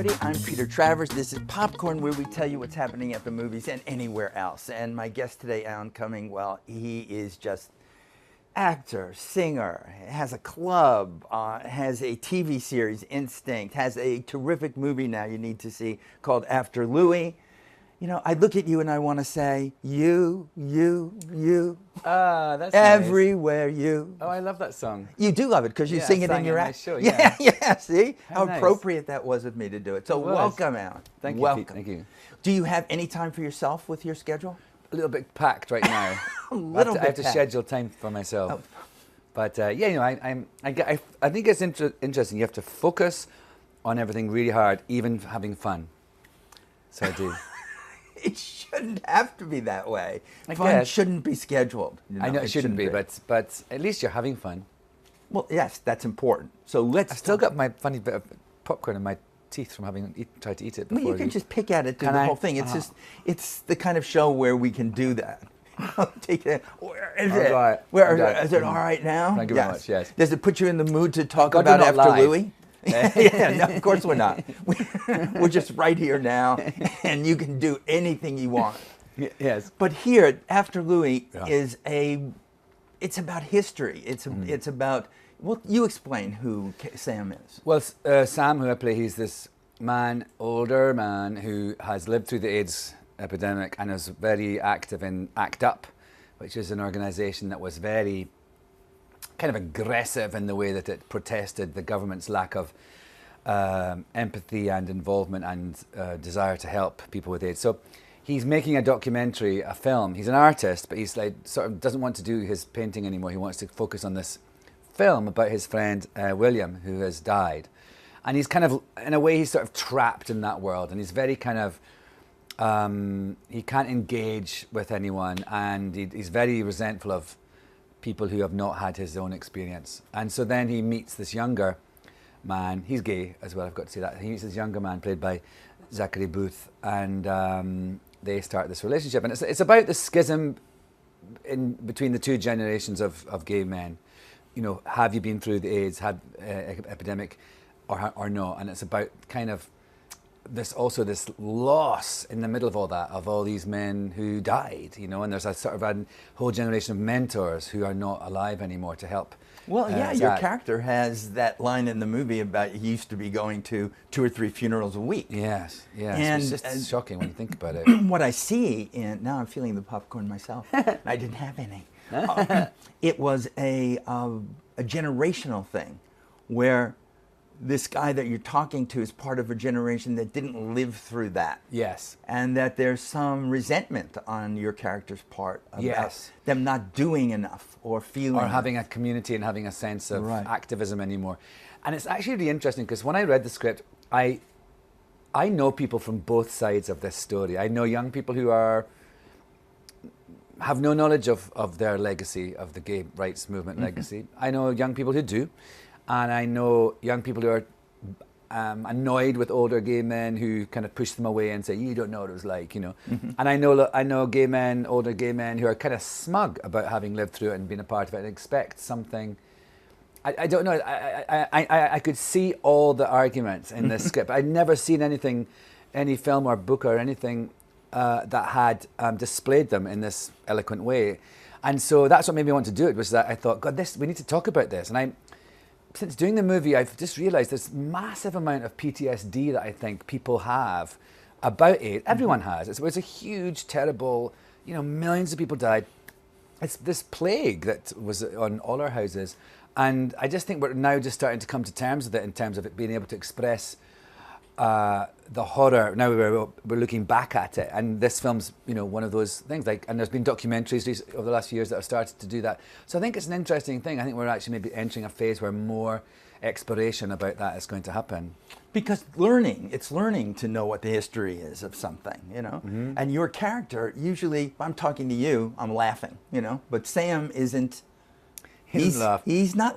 everybody. I'm Peter Travers. This is Popcorn, where we tell you what's happening at the movies and anywhere else. And my guest today on Cumming, well, he is just actor, singer, has a club, has a TV series, Instinct, has a terrific movie now you need to see called After Louie. You know, I look at you and I want to say, you. That's everywhere nice. You. Oh, I love that song. You do love it because you sing it in your act. Show, yeah. Yeah. See how nice. Appropriate that was of me to do it. So welcome out. Thank you. Welcome. Pete. Thank you. Do you have any time for yourself with your schedule? A little bit packed right now. I have to schedule time for myself. Oh. But yeah, you know, I think it's interesting. You have to focus on everything really hard, even having fun. So I do. It shouldn't have to be that way. Fun shouldn't be scheduled. You know? I know it shouldn't be, but at least you're having fun. Well, yes, that's important. So let's. I still got my funny bit of popcorn in my teeth from having tried to eat it before. Well, you can just pick at it through the whole thing. It's it's the kind of show where we can do that. Take it. Where is it? Right. Is it all right now? Thank you very much. Yes. Does it put you in the mood to talk about After Louie? Yeah, no, of course we're not. We're just right here now, and you can do anything you want. Yes. But here, After Louie is it's about history. It's about, well, you explain who Sam is. Well, Sam, who I play, he's this older man who has lived through the AIDS epidemic and is very active in ACT UP, which is an organisation that was very kind of aggressive in the way that it protested the government's lack of empathy and involvement and desire to help people with AIDS. So he's making a documentary, a film. He's an artist, but he's like sort of doesn't want to do his painting anymore. He wants to focus on this film about his friend William, who has died. And he's kind of, in a way, he's sort of trapped in that world, and he's very kind of he can't engage with anyone, and he's very resentful of people who have not had his own experience. And so then he meets this younger man. He's gay as well, I've got to say that. He meets this younger man played by Zachary Booth, and they start this relationship. And it's about the schism in between the two generations of gay men. You know, have you been through the AIDS epidemic or not? And it's about kind of this loss in the middle of all that, of all these men who died, you know, and there's a sort of a whole generation of mentors who are not alive anymore to help. Well, yeah, your character has that line in the movie about he used to be going to 2 or 3 funerals a week. Yes. And it's just shocking when you think about it. What I see, and now I'm feeling the popcorn myself. I didn't have any. It was a generational thing where this guy that you're talking to is part of a generation that didn't live through that. Yes. And that there's some resentment on your character's part about them not doing enough or feeling or having a community and having a sense of activism anymore. And it's actually really interesting because when I read the script, I know people from both sides of this story. I know young people who have no knowledge of their legacy, of the gay rights movement legacy. I know young people who do. And I know young people who are annoyed with older gay men who kind of push them away and say, you don't know what it was like, you know. And I know older gay men who are kind of smug about having lived through it and been a part of it and expect something. I don't know. I could see all the arguments in this script. I'd never seen anything, any film or book or anything that had displayed them in this eloquent way. And so that's what made me want to do it, was that I thought, God, we need to talk about this. And since doing the movie, I've just realised this massive amount of PTSD that I think people have about AIDS. Everyone has. It's a huge, terrible, you know, millions of people died. It's this plague that was on all our houses. And I just think we're now just starting to come to terms with it in terms of it being able to express the horror. Now we're looking back at it, and this film's, you know, one of those things. And there's been documentaries over the last few years that have started to do that. So I think it's an interesting thing. I think we're actually maybe entering a phase where more exploration about that is going to happen. Because it's learning to know what the history is of something, you know. And your character, usually, if I'm talking to you, I'm laughing, you know. But Sam isn't. He's not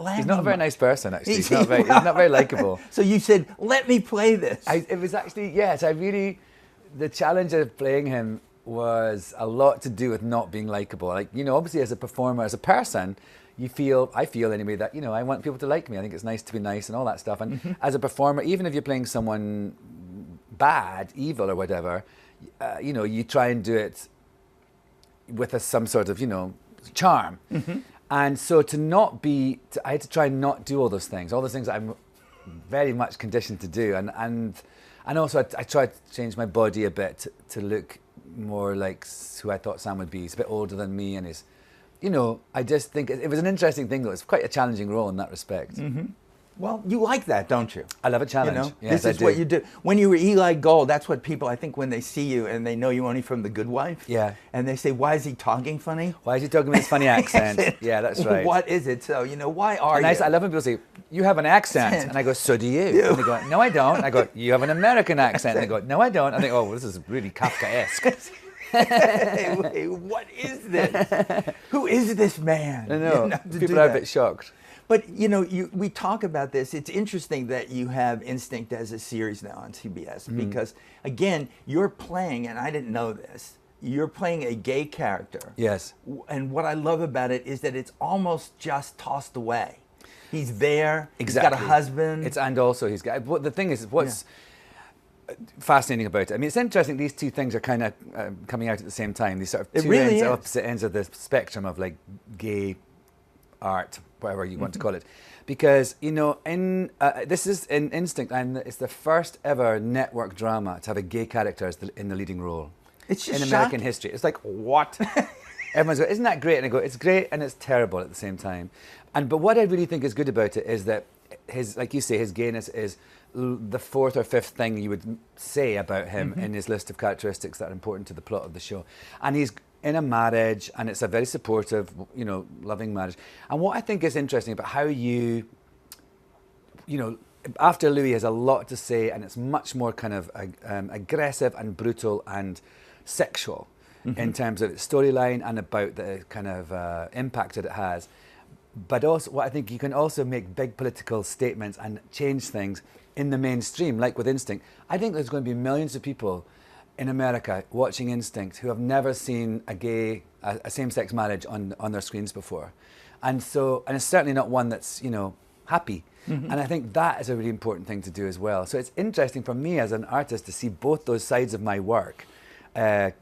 laughing. He's not a very nice person, actually. He's not very likable. So you said, let me play this. It was actually, yes, the challenge of playing him was a lot to do with not being likable. Like, you know, obviously as a performer, as a person, I feel anyway that, you know, I want people to like me. I think it's nice to be nice and all that stuff. And as a performer, even if you're playing someone bad, evil, or whatever, you know, you try and do it with some sort of, you know, charm. Mm-hmm. And so I had to try and not do all those things that I'm very much conditioned to do. And also I tried to change my body a bit to look more like who I thought Sam would be. He's a bit older than me, and he's, you know, I just think it was an interesting thing, though. It's quite a challenging role in that respect. Mm-hmm. Well, you like that, don't you? I love a challenge. You know? Yes, this is what you do. When you were Eli Gold, that's what people, I think, when they see you and they know you only from The Good Wife. Yeah. And they say, why is he talking funny? Why is he talking with his funny accent? Yeah, that's right. What is it? So, you know, why are you? I love when people say, you have an accent. And I go, so do you. And they go, no, I don't. And I go, you have an American accent. And they go, no, I don't. And I think, oh, well, this is really Kafkaesque. Hey, what is this? Who is this man? I know. You know, people are a bit shocked. But, you know, we talk about this. It's interesting that you have Instinct as a series now on CBS because, again, you're playing, and I didn't know this, you're playing a gay character. Yes. And what I love about it is that it's almost just tossed away. He's there. Exactly. He's got a husband. And also he's got, the thing is, what's fascinating about it, I mean, it's interesting these two things are kind of coming out at the same time. These sort of two opposite ends of the spectrum of like gay art, whatever you want to call it, because you know, this is in Instinct, and it's the first ever network drama to have a gay character as in the leading role. It's just in American history. It's like, what? Everyone's going, isn't that great? And I go, it's great and it's terrible at the same time. But what I really think is good about it is that his, like you say, his gayness is the fourth or fifth thing you would say about him in his list of characteristics that are important to the plot of the show. And he's in a marriage, and it's a very supportive, you know, loving marriage. And what I think is interesting about how you know, After Louie has a lot to say, and it's much more kind of aggressive and brutal and sexual in terms of its storyline and about the kind of impact that it has. But also, what I think you can also make big political statements and change things in the mainstream, like with Instinct. I think there's going to be millions of people in America watching Instinct who have never seen a same-sex marriage on their screens before. And it's certainly not one that's, you know, happy. And I think that is a really important thing to do as well. So it's interesting for me as an artist to see both those sides of my work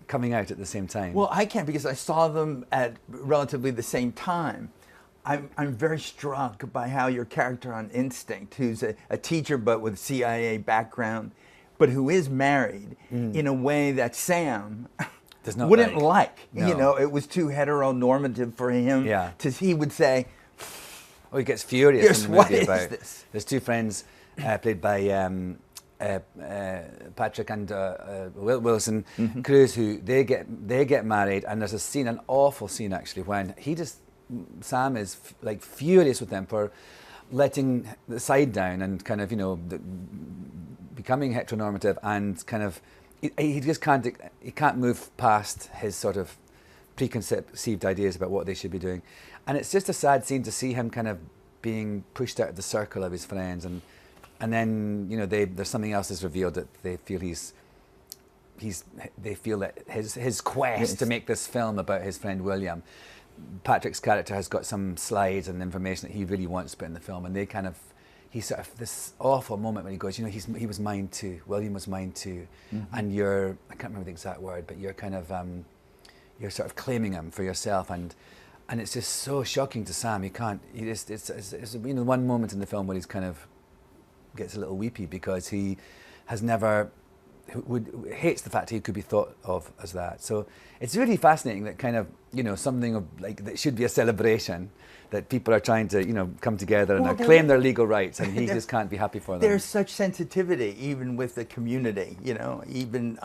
coming out at the same time. Well, I can't because I saw them at relatively the same time. I'm very struck by how your character on Instinct, who's a teacher but with CIA background, but who is married in a way that Sam wouldn't like. No. You know, it was too heteronormative for him. Yeah. He would say, oh, he gets furious yes, in the movie what about is this? There's two friends played by Patrick and Wilson Cruz, who they get married, and there's a scene, an awful scene actually, when Sam is like furious with them for letting the side down and kind of, you know, becoming heteronormative, and kind of he just can't move past his sort of preconceived ideas about what they should be doing. And it's just a sad scene to see him kind of being pushed out of the circle of his friends, and then, you know, there's something else is revealed that they feel they feel that his quest to make this film about his friend William, Patrick's character has got some slides and information that he really wants to put in the film, and he's sort of this awful moment when he goes, you know, he was mine too, William was mine too, and I can't remember the exact word, but you're kind of you're sort of claiming him for yourself, and it's just so shocking to Sam. It's you know, one moment in the film where he's kind of gets a little weepy because he has never hates the fact he could be thought of as that. So it's really fascinating that kind of, you know, something of like that should be a celebration, that people are trying to, you know, come together and claim their legal rights, and he just can't be happy for them. There's such sensitivity even with the community, you know, even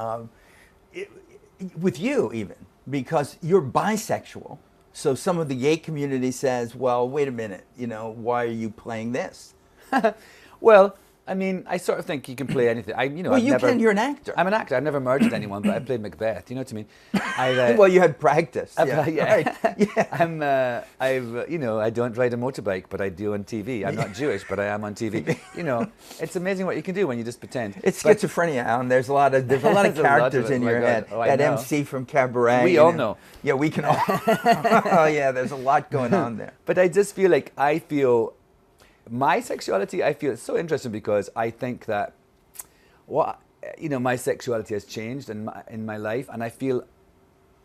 with you even, because you're bisexual. So some of the gay community says, well, wait a minute, you know, why are you playing this? Well, I mean, I sort of think you can play anything. You're an actor. I'm an actor. I've never murdered anyone, but I played Macbeth. You know what I mean? Well, you had practice. Yeah. Right. Yeah. I don't ride a motorbike, but I do on TV. I'm not Jewish, but I am on TV. You know, it's amazing what you can do when you just pretend. It's schizophrenia, Alan. There's a lot of characters in your head. Oh, that MC from Cabaret. We all know. Yeah, we can all. Oh yeah, there's a lot going on there. But I just feel like my sexuality, I feel it's so interesting because I think that you know, my sexuality has changed in my life, and I feel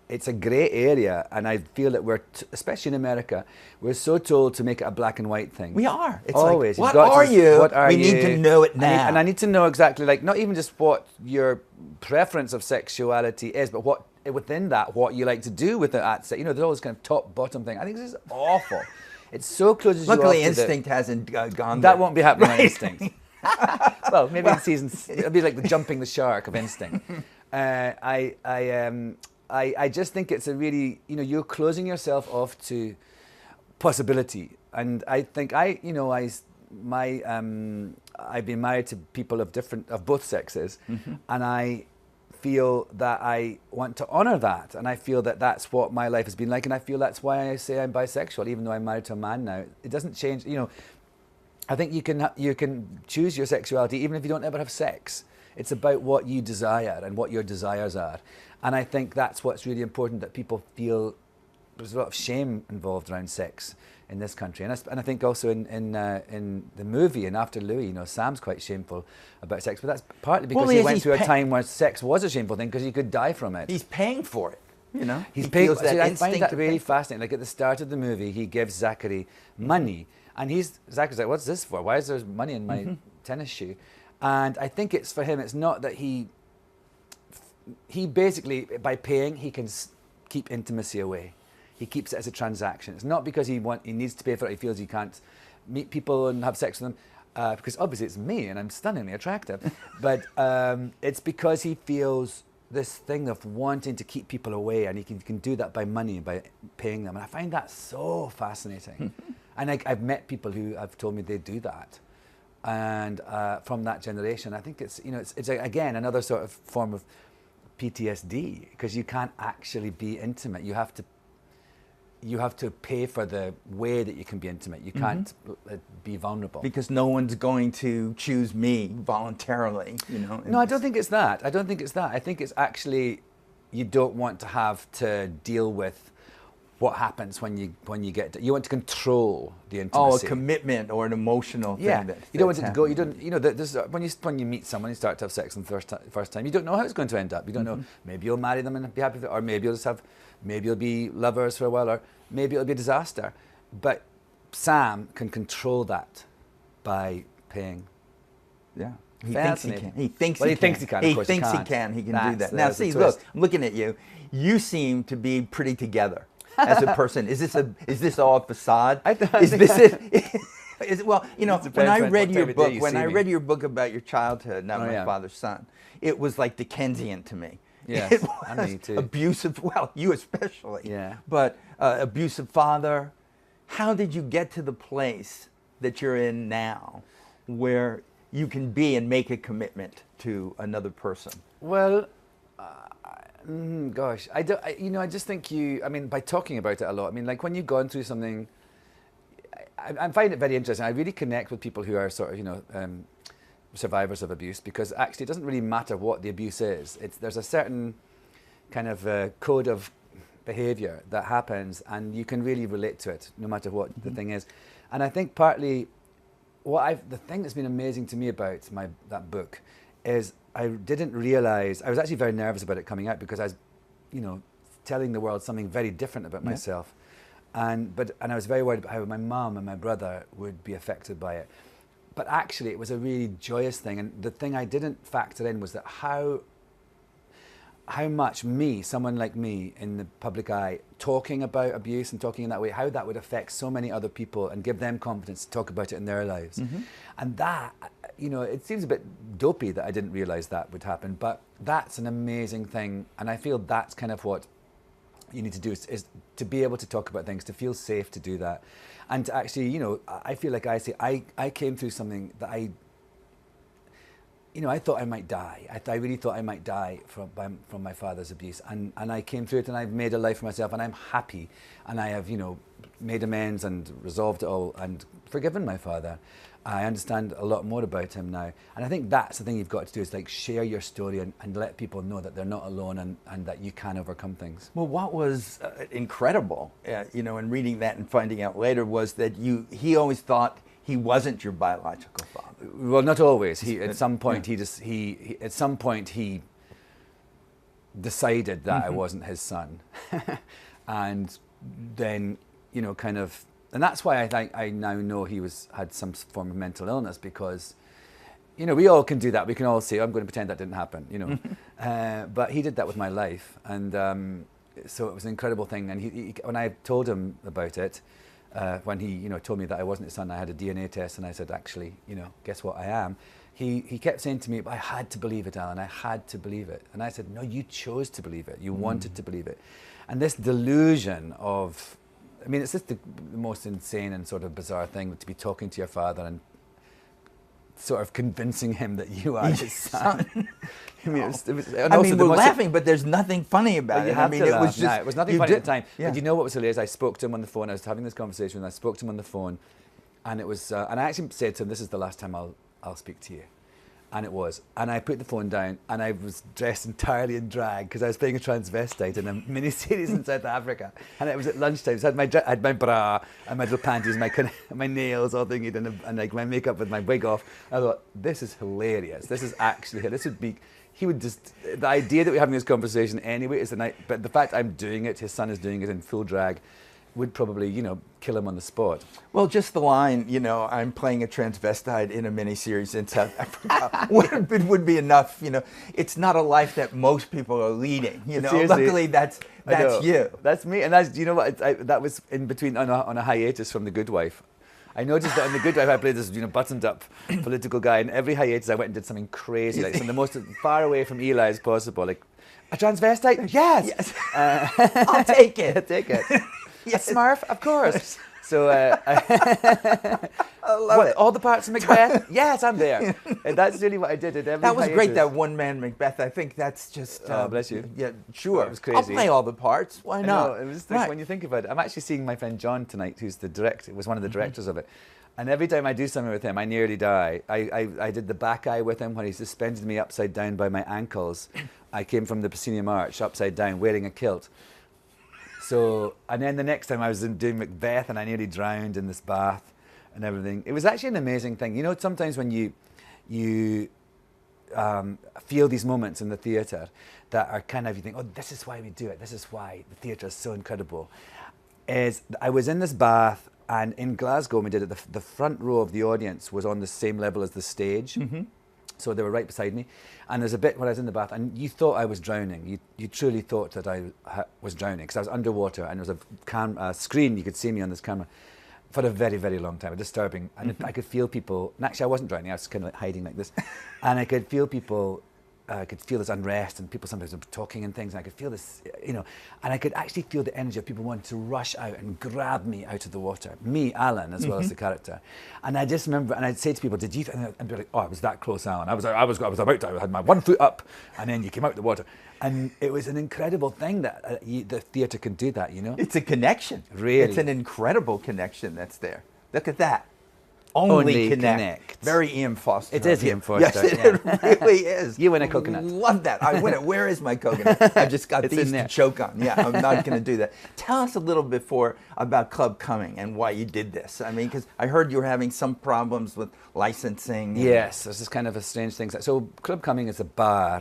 it's a grey area, and I feel that especially in America, we're so told to make it a black and white thing. We are. It's always. Like, what are you? What are we you? need to know it now. And I need to know exactly, like, not even just what your preference of sexuality is, but what within that, what you like to do with it. You know, there's always kind of top bottom thing. I think this is awful. It so closes you off. Luckily, Instinct hasn't gone That there. won't be happening on Right. Instinct. Well, maybe in seasons, it'll be like the jumping the shark of Instinct. I just think it's a really, you know, you're closing yourself off to possibility. And I think I've been married to people of both sexes, and I feel that I want to honor that, and I feel that that's what my life has been like, and I feel that's why I say I'm bisexual, even though I'm married to a man now. It doesn't change, you know. I think you can choose your sexuality even if you don't ever have sex. It's about what you desire and what your desires are, and I think that's what's really important, that people feel there's a lot of shame involved around sex in this country, and I think also in the movie, in After Louie, you know, Sam's quite shameful about sex, but that's partly because he went through a time where sex was a shameful thing because he could die from it. He's paying for it, you know. He's paying. Feels that I find instinct that really fascinating. Like at the start of the movie, he gives Zachary money, and Zachary's like, "What's this for? Why is there money in my tennis shoe?" And I think it's for him. It's not that he basically, by paying, he can keep intimacy away. He keeps it as a transaction. It's not because he needs to pay for it. He feels he can't meet people and have sex with them, because obviously it's me and I'm stunningly attractive. But it's because he feels this thing of wanting to keep people away, and he can do that by money, by paying them. And I find that so fascinating. And I've met people who have told me they do that, and from that generation. I think it's, you know, it's again another sort of form of PTSD, because you can't actually be intimate. You have to pay for the way that you can be intimate. You can't be vulnerable. Because no one's going to choose me voluntarily, you know. No, I don't think it's that. I think it's actually, you don't want to have to deal with what happens when you get you want to control the intimacy. Oh, a commitment or an emotional thing. Yeah, you don't want it to go. You happening. don't. You know, when you meet someone, you start to have sex on the first time. You don't know how it's going to end up. You don't know. Maybe you'll marry them and be happy with it, or maybe you'll be lovers for a while, or maybe it'll be a disaster. But Sam can control that by paying. Yeah. He thinks he can. He thinks Well, he he thinks he can. Of He course thinks he he can. He can do That's that. Now, the see, twist. look, I'm looking at you. You seem to be pretty together as a person. Is this all a facade? Is this it? Well, you know, when I read your book about your childhood, Not My Father's Son, it was like Dickensian to me. Yes, It was and me too. abusive. Well, you especially. Yeah. But abusive father. How did you get to the place that you're in now, where you can be and make a commitment to another person? Well, gosh, I just think I mean, by talking about it a lot, I mean, like when you've gone through something, I find it very interesting. I really connect with people who are sort of, you know, survivors of abuse, because actually it doesn't really matter what the abuse is. There's a certain kind of code of behavior that happens, and you can really relate to it no matter what the thing is. And I think partly the thing that's been amazing to me about that book is I didn't realize, I was actually very nervous about it coming out, because I was, you know, telling the world something very different about myself. And I was very worried about how my mum and my brother would be affected by it. But actually it was a really joyous thing, and the thing I didn't factor in was that how much someone like me in the public eye, talking about abuse and talking in that way, how that would affect so many other people and give them confidence to talk about it in their lives. And that, you know, it seems a bit dopey that I didn't realize that would happen, but that's an amazing thing. And I feel that's kind of what you need to do, is to be able to talk about things, to feel safe to do that. And to actually, you know, I feel like I came through something that I thought I might die. I really thought I might die from my father's abuse. And I came through it, and I've made a life for myself, and I'm happy. And I have, you know, made amends and resolved it all and forgiven my father. I understand a lot more about him now. And I think that's the thing you've got to do, is like share your story and let people know that they're not alone, and that you can overcome things. Well, what was incredible, you know, in reading that and finding out later, was that he always thought he wasn't your biological father. Well, not always. He at some point he at some point he decided that I wasn't his son, and then kind of, and that's why I think I now know he had some form of mental illness, because we all can do that. We can all say, I'm going to pretend that didn't happen, but he did that with my life, and so it was an incredible thing. And he when I told him about it, when he told me that I wasn't his son, I had a DNA test, and I said, actually, guess what, I am. He kept saying to me, but I had to believe it, Alan, I had to believe it. And I said, no, you chose to believe it. You wanted to believe it. And this delusion of, it's just the most insane and sort of bizarre thing to be talking to your father and sort of convincing him that you are his son. We're laughing, but there's nothing funny about it. It was just, it was nothing funny at the time. Yeah. But you know what was hilarious? I spoke to him on the phone. I was having this conversation, and I spoke to him on the phone, and it was, and I actually said to him, "This is the last time I'll speak to you." And it was. And I put the phone down, and I was dressed entirely in drag because I was playing a transvestite in a miniseries in South Africa. And it was at lunchtime. So I had my bra and my little panties, my nails all thingied, and like my makeup with my wig off. I thought, this is hilarious. This is actually, this would be, he would just, the idea that we're having this conversation anyway is the night, but the fact I'm doing it, his son is doing it in full drag, would probably, kill him on the spot. Well, just the line, I'm playing a transvestite in a miniseries in South Africa would be enough. It's not a life that most people are leading. Luckily that's you. That's me, and that's, that was in between on a hiatus from The Good Wife. I noticed that in The Good Wife I played this buttoned up political guy, and every hiatus I went and did something crazy, like something the most far away from Eli as possible, like a transvestite. Yes. I'll take it. I'll take it. Yes. A Smurf, of course. So, I love it. All the parts of Macbeth? Yes, I'm there. And that's really what I did at every That was hiatus. great, that one-man Macbeth. I think that's just... Oh, bless you. Yeah, sure. It was crazy. I'll play all the parts. Why not? It was like, when you think about it. I'm actually seeing my friend John tonight, who's the director, was one of the directors of it. And every time I do something with him, I nearly die. I did the back eye with him when he suspended me upside down by my ankles. I came from the proscenium arch upside down wearing a kilt. So, and then the next time I was doing Macbeth, and I nearly drowned in this bath and everything. It was actually an amazing thing. Sometimes when you feel these moments in the theatre that are kind of, you think, oh, this is why we do it. This is why the theatre is so incredible. I was in this bath, and in Glasgow when we did it, the front row of the audience was on the same level as the stage. Mm-hmm. So they were right beside me. And there's a bit when I was in the bath, and you thought I was drowning. You truly thought that I was drowning, because I was underwater, and there was a screen, you could see me on this camera for a very, very long time. Disturbing. And I could feel people, and actually I wasn't drowning, I was kind of like hiding like this. And I could feel people, I could feel this unrest, and people sometimes were talking and things, and I could feel this, and I could actually feel the energy of people wanting to rush out and grab me out of the water. Me, Alan, as well as the character. And I just remember, and I'd say to people, did you, and be like, oh, I was that close, Alan. I was about to, I had my 1 foot up, and then you came out of the water. And it was an incredible thing that the theatre can do that, It's a connection. Really. It's an incredible connection that's there. Look at that. Only connect. Very Ian Foster. It is Ian Foster. Yes, it really is. You win a coconut. Love that. I win it. Where is my coconut? I've just got these to choke on. Yeah, I'm not going to do that. Tell us a little before about Club Cumming and why you did this. Because I heard you were having some problems with licensing. Yes, this is kind of a strange thing. So Club Cumming is a bar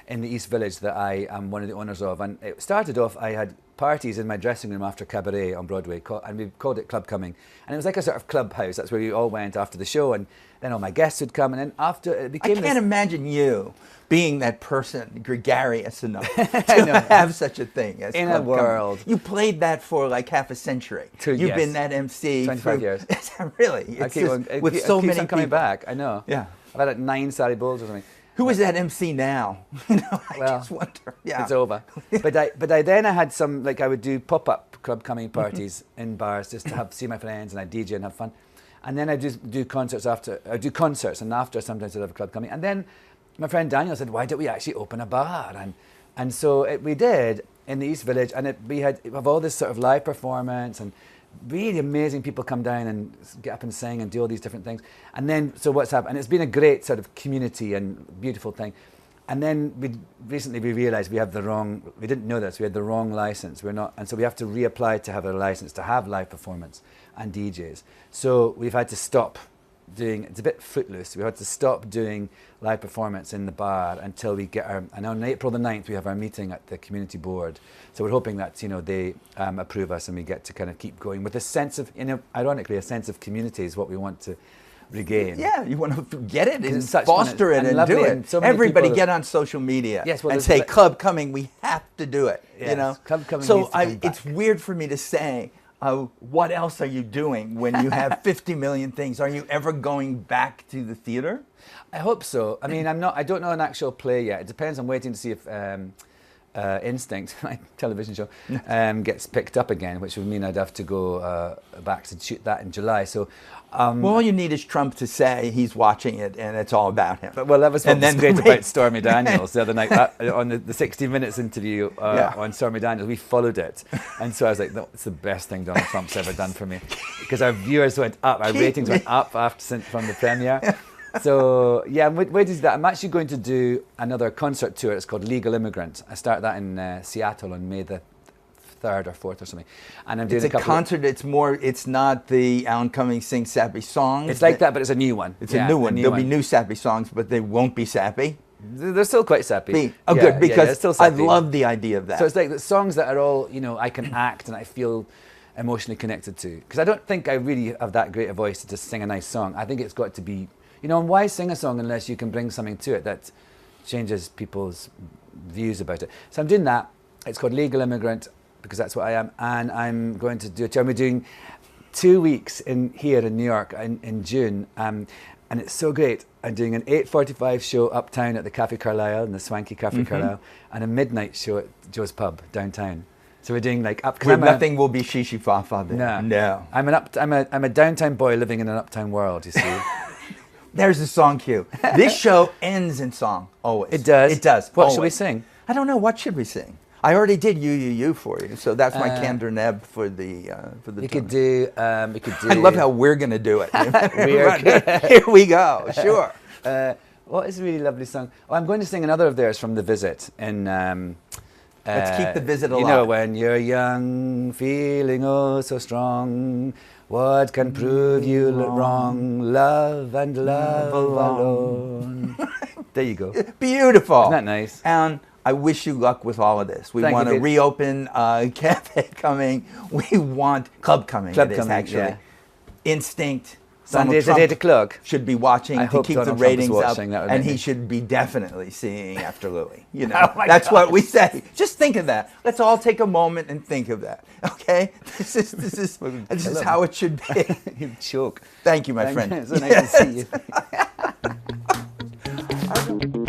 in the East Village that I am one of the owners of, and it started off, I had parties in my dressing room after Cabaret on Broadway, and we called it Club Cumming, and it was like a sort of clubhouse. That's where we all went after the show, and then all my guests would come, and then after it became, I can't imagine you being that person gregarious enough to have such a thing as in Club a world. Cumming. You played that for like half a century. You've been that MC 25 years. Really? It's with so many coming people. back. I know. Yeah, I've had like 9 Sally Bowles or something. Who is that MC now? I just wonder. Yeah. It's over. But I then had some, like I would do pop-up Club Cumming parties in bars just to see my friends, and I'd DJ and have fun. And then I'd just do concerts after, I'd do concerts, and after sometimes I'd have a Club Cumming. And then my friend Daniel said, why don't we actually open a bar? And so we did in the East Village, and we had all this sort of live performance, and really amazing people come down and get up and sing and do all these different things. And then, so what's happened, and it's been a great sort of community and beautiful thing. And then recently we realized we didn't know this, we had the wrong license. And so we have to reapply to have a license to have live performance and DJs. So we've had to stop doing, it's a bit footloose. We had to stop doing live performance in the bar until we get our, and on April the 9th we have our meeting at the community board. So we're hoping that, you know, they approve us and we get to kind of keep going with a sense of, you know, ironically, a sense of community is what we want to regain. Yeah, you want to get it and it's foster it and do it. And so many Everybody people get on social media Yes, well, and there's say, Club Cumming, we have to do it. You Yes, know? Club Cumming so needs to come it's back. weird for me to say, what else are you doing when you have 50 million things? Are you ever going back to the theater? I hope so. I mean, I don't know an actual play yet. It depends. I'm waiting to see if Instinct, my television show, gets picked up again, which would mean I'd have to go back to shoot that in July. So, well, all you need is Trump to say he's watching it and it's all about him. well, that was what was great the about Stormy Daniels the other night on the 60 Minutes interview on Stormy Daniels. We followed it, and so I was like, "No, it's the best thing Donald Trump's ever done for me," because our viewers went up, our ratings went up from the premiere. So yeah, I'm waiting to that. I'm actually going to do another concert tour. It's called Legal Immigrant. I start that in Seattle on May the 3rd or 4th or something. And I'm doing It's a concert. It's not the Alan Cumming Sing Sappy songs. It's like that, but it's a new one. It's a new one. There'll be new sappy songs, but they won't be sappy. They're still quite sappy. Oh, good, because still I sappy. love the idea of that. So it's like the songs that are all, you know, I can act and I feel emotionally connected to. Because I don't think I really have that great a voice to just sing a nice song. I think it's got to be, you know, and why sing a song unless you can bring something to it that changes people's views about it. So I'm doing that. It's called Legal Immigrant, because that's what I am. And I'm going to do it. I'm doing 2 weeks here in New York in June. And it's so great. I'm doing an 8:45 show uptown at the Café Carlisle, in the swanky Café Carlisle, and a midnight show at Joe's Pub downtown. So we're doing like up. Nothing will be shishi fa fa there. No. I'm a downtown boy living in an uptown world. You see. There's the song cue. This show ends in song, always. It does? It does. What always. should we sing? I don't know. What should we sing? I already did you for you, so that's my Candor Neb for the We could do. I love how we're going to do it. We're Here we go. Sure. What is a really lovely song? Oh, I'm going to sing another of theirs from The Visit. Let's keep The Visit alive. You know, when you're young, feeling oh so strong, what can prove you wrong? Love and love alone. There you go. Beautiful. Isn't that nice? And I wish you luck with all of this. We want to reopen Cafe Cumming. We want Club Cumming. Club Cumming, actually. yeah. Instinct. Sunday's at 8 o'clock. Should be watching I to hope keep Donald the ratings Trump is up, watching. That would and make he me- should be definitely seeing After Louie. You know, my that's what gosh. we say. Just think of that. Let's all take a moment and think of that. Okay, this is how it should be. You choke. Thank you, my friend. It's so nice to see you.